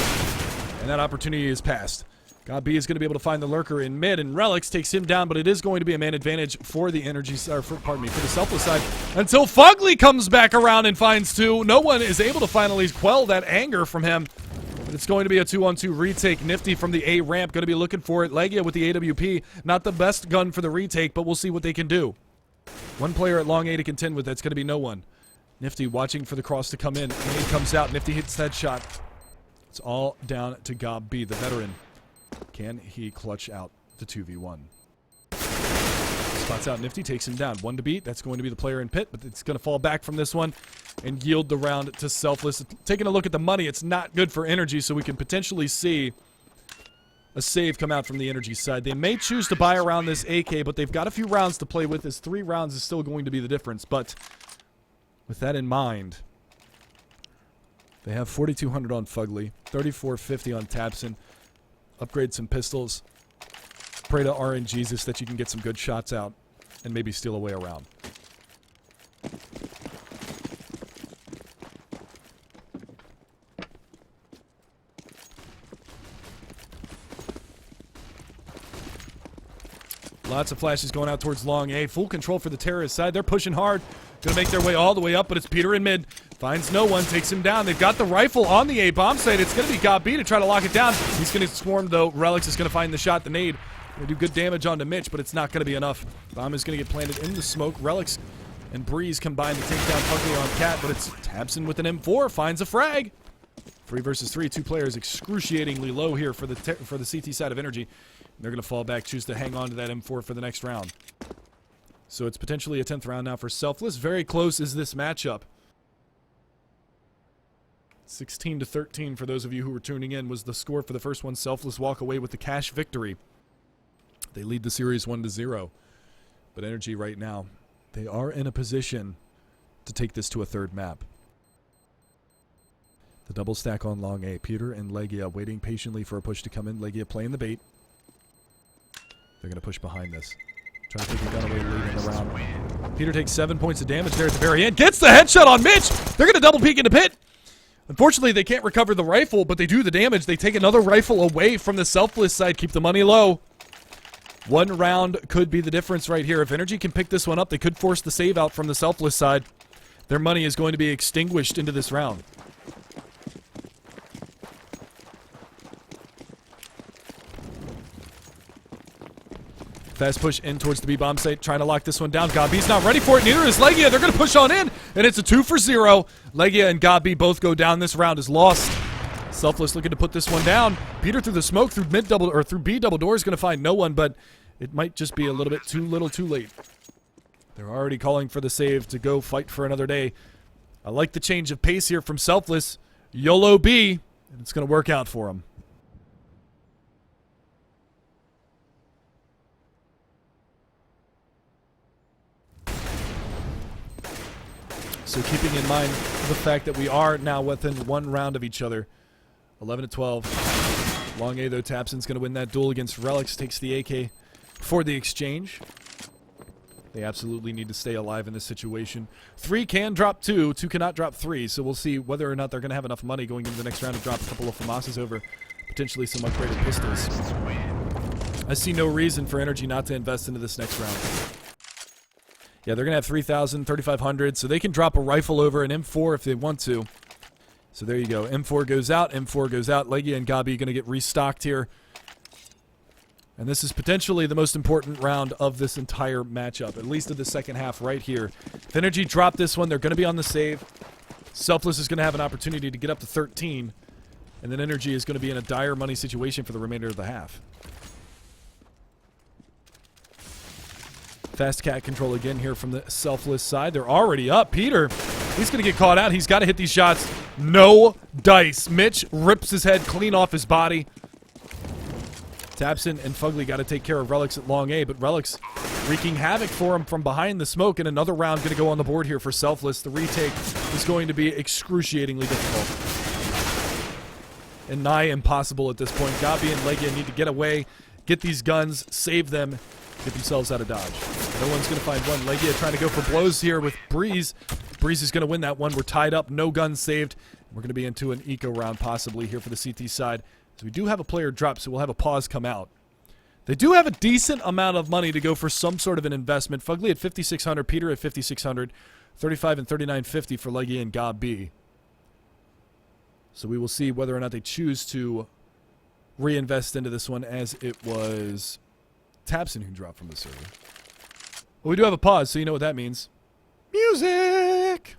and that opportunity is passed. Gabi is gonna be able to find the lurker in mid, and Relic's takes him down, but it is going to be a man advantage for the for the Selfless side until Fugly comes back around and finds 2. No one is able to finally quell that anger from him. It's going to be a 2-on-2 retake. Nifty from the A ramp. Going to be looking for it. Legia with the AWP. Not the best gun for the retake, but we'll see what they can do. 1 player at long A to contend with. That's going to be no one. Nifty watching for the cross to come in. And he comes out. Nifty hits that shot. It's all down to Gabi, the veteran. Can he clutch out the 2v1? Spots out Nifty, takes him down. 1 to beat. That's going to be the player in pit, but it's going to fall back from this one and yield the round to Selfless. Taking a look at the money, it's not good for NRG, so we can potentially see a save come out from the NRG side. They may choose to buy around this AK, but they've got a few rounds to play with, as 3 rounds is still going to be the difference. But with that in mind, they have 4,200 on Fugly, 3,450 on Tabson. Upgrade some pistols. Pray to RNGesus that you can get some good shots out and maybe steal a way around. Lots of flashes going out towards long A. Full control for the terrorist side. They're pushing hard. Gonna make their way all the way up, but it's Peter in mid. Finds no one, takes him down. They've got the rifle on the A bomb site. It's gonna be God B to try to lock it down. He's gonna swarm though. Relics is gonna find the shot, the nade. Gonna do good damage onto Mitch, but it's not gonna be enough. Bomb is gonna get planted in the smoke. Relics and Breeze combine to take down Ugly on Cat, but it's Tabson with an M4, finds a frag. 3 versus 3, 2 players excruciatingly low here for the CT side of Energy. They're going to fall back, choose to hang on to that M4 for the next round. So it's potentially a 10th round now for Selfless. Very close is this matchup. 16-13 for those of you who were tuning in was the score for the first one. Selfless walk away with the cash victory. They lead the series 1-0. But Energy right now, they are in a position to take this to a third map. The double stack on long A. Peter and Legia waiting patiently for a push to come in. Legia playing the bait. They're going to push behind this. Trying to take the gun away late in the round. Peter takes 7 points of damage there at the very end. Gets the headshot on Mitch! They're going to double peek into pit! Unfortunately, they can't recover the rifle, but they do the damage. They take another rifle away from the Selfless side. Keep the money low. 1 round could be the difference right here. If Energy can pick this one up, they could force the save out from the Selfless side. Their money is going to be extinguished into this round. Fast push in towards the B-bomb site, trying to lock this one down. Gabi's not ready for it, neither is Legia. They're going to push on in, and it's a 2 for 0. Legia and Gabi both go down. This round is lost. Selfless looking to put this one down. Peter through the smoke, through through B double door is going to find no one, but it might just be a little bit too late. They're already calling for the save to go fight for another day. I like the change of pace here from Selfless. YOLO B, and it's going to work out for him. So keeping in mind the fact that we are now within 1 round of each other. 11-12. Long A, though, Tapson's going to win that duel against Relics. Takes the AK for the exchange. They absolutely need to stay alive in this situation. 3 can drop 2. 2 cannot drop 3. So we'll see whether or not they're going to have enough money going into the next round to drop a couple of FAMASas over. Potentially some upgraded pistols. I see no reason for Energy not to invest into this next round. Yeah, they're going to have 3,000, 3,500, so they can drop a rifle over an M4 if they want to. So there you go. M4 goes out, M4 goes out. Legia and Gabi going to get restocked here. And this is potentially the most important round of this entire matchup, at least of the second half right here. If Energy drop this one, they're going to be on the save. Selfless is going to have an opportunity to get up to 13. And then Energy is going to be in a dire money situation for the remainder of the half. Fast cat control again here from the Selfless side. They're already up. Peter, he's going to get caught out. He's got to hit these shots. No dice. Mitch rips his head clean off his body. Tapson and Fugly got to take care of Relics at long A, but Relics wreaking havoc for him from behind the smoke, and another round going to go on the board here for Selfless. The retake is going to be excruciatingly difficult and nigh impossible at this point. Gabi and Legia need to get away, get these guns, save them, get themselves out of dodge. No one's going to find one. Legia trying to go for blows here with Breeze. Breeze is going to win that one. We're tied up. No guns saved. We're going to be into an eco round possibly here for the CT side. So we do have a player drop, so we'll have a pause come out. They do have a decent amount of money to go for some sort of an investment. Fugly at 5,600, Peter at 5,600, 35 and 39.50 for Legia and Gabi. So we will see whether or not they choose to reinvest into this one, as it was Tapson who dropped from the server. Well, we do have a pause, so you know what that means. Music!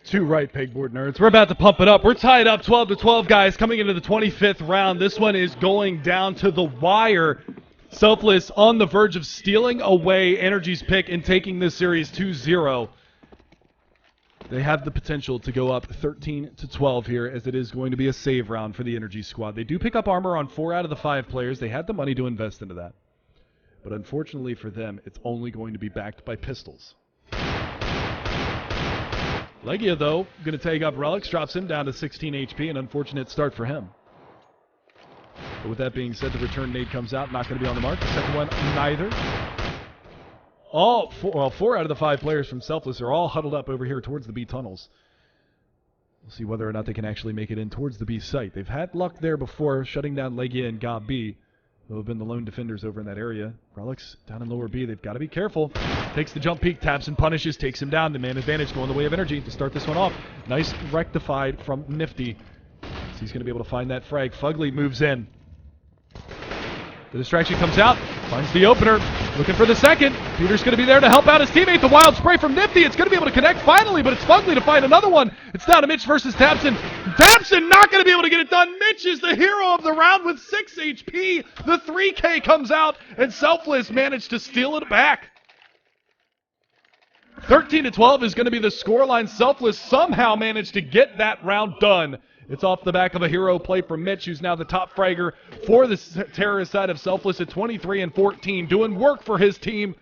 Too right, pegboard nerds. We're about to pump it up. We're tied up 12-12, guys, coming into the 25th round. This one is going down to the wire. Selfless on the verge of stealing away NRG's pick and taking this series 2-0. They have the potential to go up 13-12 here, as it is going to be a save round for the NRG squad. They do pick up armor on 4 out of the 5 players. They had the money to invest into that. But unfortunately for them, it's only going to be backed by pistols. Legia, though, going to take up Relics, drops him down to 16 HP, an unfortunate start for him. But with that being said, the return nade comes out, not going to be on the mark. The second one, neither. Four out of the 5 players from Selfless are all huddled up over here towards the B tunnels. We'll see whether or not they can actually make it in towards the B site. They've had luck there before, shutting down Legia and Gob B, who have been the lone defenders over in that area. Relics down in lower B. They've got to be careful. Takes the jump peek, taps and punishes, takes him down. The man advantage going the way of NRG to start this one off. Nice rectified from Nifty. So he's going to be able to find that frag. Fugly moves in. The distraction comes out, finds the opener, looking for the second. Peter's going to be there to help out his teammate. The wild spray from Nifty. It's going to be able to connect finally, but it's Fugly to find another one. It's down to Mitch versus Tapson. Tapson not going to be able to get it done. Mitch is the hero of the round with 6 HP. The 3K comes out, and Selfless managed to steal it back. 13-12 is going to be the scoreline. Selfless somehow managed to get that round done. It's off the back of a hero play from Mitch, who's now the top fragger for the terrorist side of Selfless at 23-14, doing work for his team.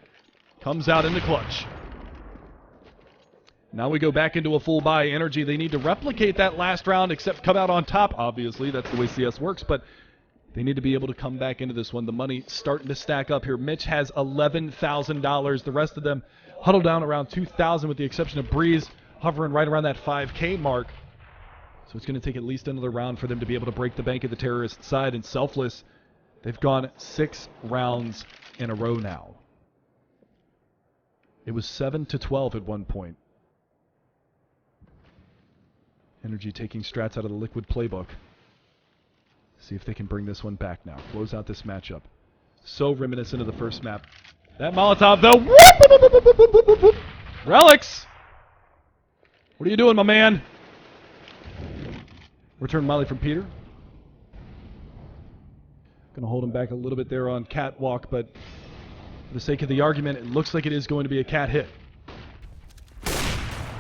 Comes out in the clutch. Now we go back into a full buy. NRG, they need to replicate that last round, except come out on top, obviously. That's the way CS works, but they need to be able to come back into this one. The money starting to stack up here. Mitch has $11,000. The rest of them huddle down around 2,000 with the exception of Breeze, hovering right around that 5K mark. So it's going to take at least another round for them to be able to break the bank at the terrorist side. And Selfless, they've gone 6 rounds in a row now. It was 7-12 at one point. NRG taking strats out of the Liquid playbook. See if they can bring this one back now. Close out this matchup. So reminiscent of the first map. That Molotov, though. Whoop! Relics! What are you doing, my man? Return Molly from Peter. Gonna hold him back a little bit there on Catwalk, but for the sake of the argument, it looks like it is going to be a cat hit.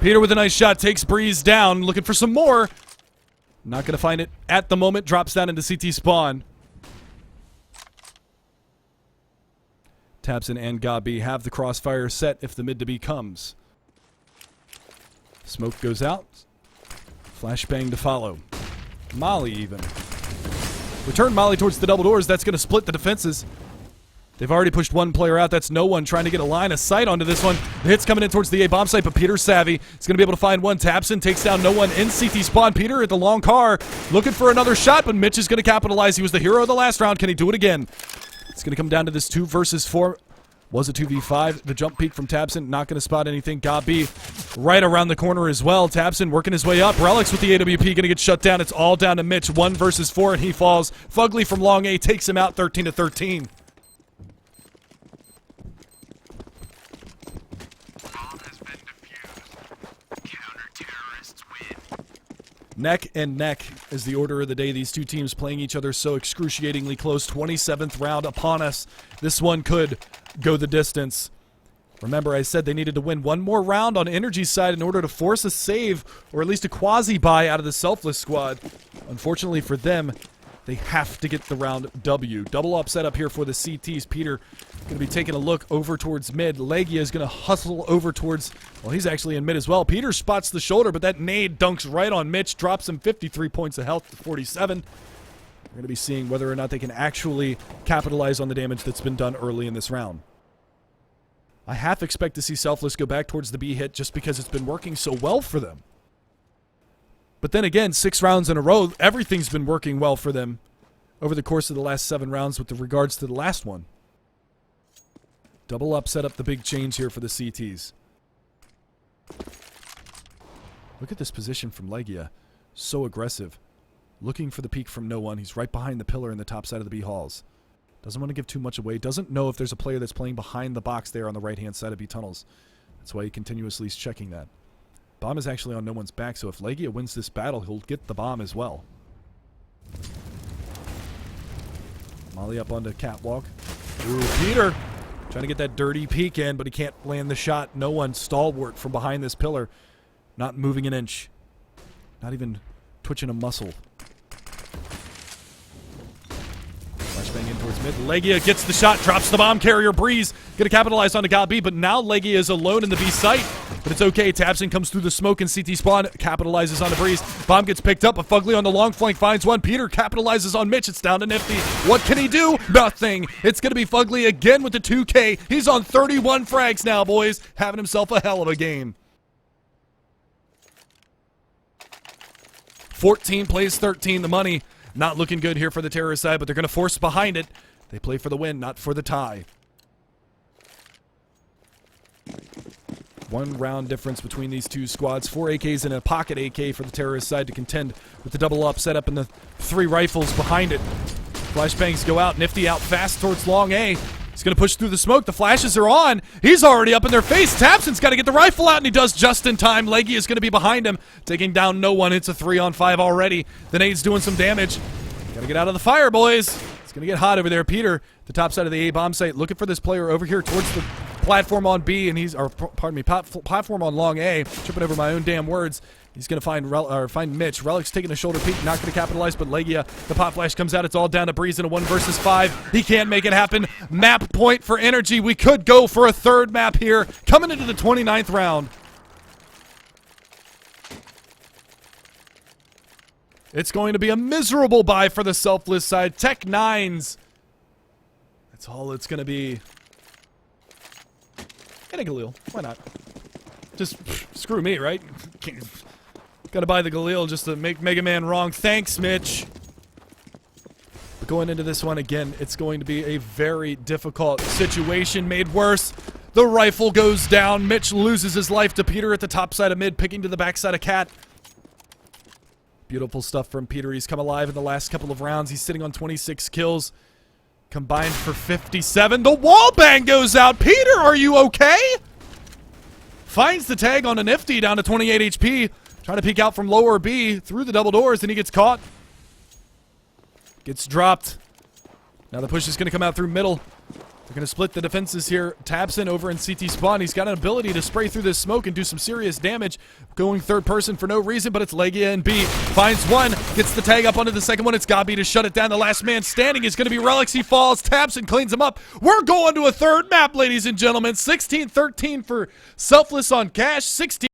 Peter with a nice shot takes Breeze down, looking for some more. Not gonna find it at the moment. Drops down into CT spawn. Tapson and Gabi have the crossfire set if the mid to B comes. Smoke goes out. Flashbang to follow. Molly even. Return Molly towards the double doors. That's going to split the defenses. They've already pushed one player out. That's no one trying to get a line of sight onto this one. The hit's coming in towards the A bomb site, but Peter's savvy. He's going to be able to find one. Tapson takes down no one in CT spawn. Peter at the long car looking for another shot, but Mitch is going to capitalize. He was the hero of the last round. Can he do it again? It's going to come down to this 2 versus 4. Was a 2v5. The jump peek from Tapson, not going to spot anything. Gabi right around the corner as well. Tapson working his way up. Relics with the AWP going to get shut down. It's all down to Mitch. 1 versus 4, and he falls. Fugly from long A takes him out 13-13. Bomb has been defused. Counter-terrorists win. Neck and neck is the order of the day. These two teams playing each other so excruciatingly close. 27th round upon us. This one could go the distance. Remember, I said they needed to win one more round on NRG's side in order to force a save, or at least a quasi-buy out of the Selfless squad. Unfortunately for them, they have to get the round W. Double upset up here for the CTs. Peter going to be taking a look over towards mid. Legia is going to hustle over towards, well, he's actually in mid as well. Peter spots the shoulder, but that nade dunks right on Mitch, drops him 53 points of health to 47. We're going to be seeing whether or not they can actually capitalize on the damage that's been done early in this round. I half expect to see Selfless go back towards the B hit just because it's been working so well for them. But then again, 6 rounds in a row, everything's been working well for them over the course of the last 7 rounds with regards to the last one. Double up set up the big change here for the CTs. Look at this position from Legia. So aggressive. Looking for the peek from no one. He's right behind the pillar in the top side of the B halls. Doesn't want to give too much away. Doesn't know if there's a player that's playing behind the box there on the right-hand side of B tunnels. That's why he continuously is checking that. Bomb is actually on no one's back, so if Legia wins this battle, he'll get the bomb as well. Molly up onto Catwalk. Ooh, Peter trying to get that dirty peek in, but he can't land the shot. No one stalwart from behind this pillar. Not moving an inch. Not even twitching a muscle. Flashbang in towards mid. Legia gets the shot, drops the bomb carrier. Breeze gonna capitalize on the God B, but now Legia is alone in the B site. But it's okay. Tabson comes through the smoke and CT spawn capitalizes on the Breeze. Bomb gets picked up, but Fugly on the long flank finds one. Peter capitalizes on Mitch. It's down to Nifty. What can he do? Nothing. It's gonna be Fugly again with the 2K. He's on 31 frags now, boys. Having himself a hell of a game. 14 plays 13. The money not looking good here for the terrorist side, but they're going to force behind it. They play for the win, not for the tie. 1 round difference between these two squads. 4 AKs and a pocket AK for the terrorist side to contend with the double up setup and the 3 rifles behind it. Flashbangs go out. Nifty out fast towards long A. He's going to push through the smoke. The flashes are on. He's already up in their face. Tabson's got to get the rifle out, and he does just in time. Legia is going to be behind him, taking down no one. It's a 3-on-5 already. The nade's doing some damage. Got to get out of the fire, boys. It's going to get hot over there. Peter, the top side of the A bomb site, looking for this player over here towards the platform on B, and he's, or pardon me, platform on long A. Tripping over my own damn words. He's going to find Mitch. Relic's taking a shoulder peek, not going to capitalize, but Legia, the pop flash comes out. It's all down to Breeze in a 1 versus 5. He can't make it happen. Map point for NRG. We could go for a 3rd map here, coming into the 29th round. It's going to be a miserable buy for the Selfless side. Tech 9s. That's all it's going to be. And a Galil. Why not? Just screw me, right? Gotta buy the Galil just to make Mega Man wrong. Thanks, Mitch. But going into this one again, it's going to be a very difficult situation made worse. The rifle goes down. Mitch loses his life to Peter at the top side of mid, picking to the back side of Cat. Beautiful stuff from Peter. He's come alive in the last couple of rounds. He's sitting on 26 kills. Combined for 57. The wall bang goes out. Peter, are you okay? Finds the tag on a Nifty down to 28 HP. Trying to peek out from lower B through the double doors, and he gets caught. Gets dropped. Now the push is going to come out through middle. They're going to split the defenses here. Tabson over in CT spawn. He's got an ability to spray through this smoke and do some serious damage. Going 3rd person for no reason, but it's Legia and B. Finds one. Gets the tag up onto the second one. It's Gabi to shut it down. The last man standing is going to be Relics. He falls. Tabson cleans him up. We're going to a 3rd map, ladies and gentlemen. 16-13 for Selfless on Cash. 16